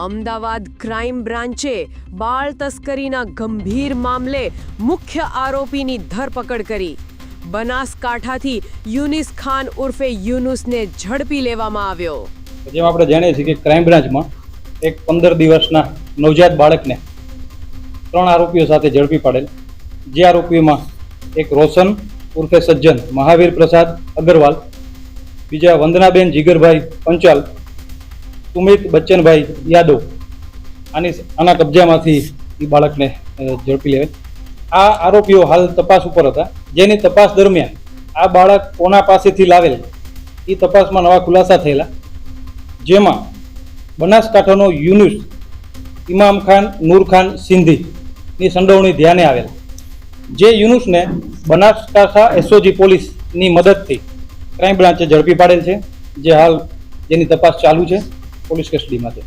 Ahmedabad crime બ્રાન્ચે બાળ તસ્કરીના ગંભીર મામલે મુખ્ય આરોપીની ધરપકડ કરી. બનાસકાંઠાથી યુનિસ ખાન ઉર્ફે યુનુસને ઝડપી લેવામાં આવ્યો. જેમ આપણે જાણીએ છીએ કે ક્રાઇમ બ્રાન્ચમાં એક 15 દિવસના નવજાત બાળકને 3 આરોપીઓ સાથે ઝડપી પાડેલ. જે આરોપીઓમાં એક રોશન ઉર્ફે સજ્જન, મહાવીર પ્રસાદ અગ્રવાલ, બીજા વંદનાબેન જીગરભાઈ પંચાલ, સુમિત બચ્ચનભાઈ યાદવ આના કબજામાંથી એ બાળકને ઝડપી લેવાય. આ આરોપીઓ હાલ તપાસ ઉપર હતા, જેની તપાસ દરમિયાન આ બાળક કોના પાસેથી લાવેલ એ તપાસમાં નવા ખુલાસા થયેલા. જેમાં બનાસકાંઠાનો યુનુસ ઇમામ ખાન નૂર ખાન સિંધીની સંડોવણી ધ્યાને આવેલ. જે યુનુસને બનાસકાંઠા એસઓજી પોલીસની મદદથી ક્રાઇમ બ્રાન્ચે ઝડપી પાડેલ છે, જે હાલ જેની તપાસ ચાલુ છે, પોલીસ કસ્ટડીમાં છે.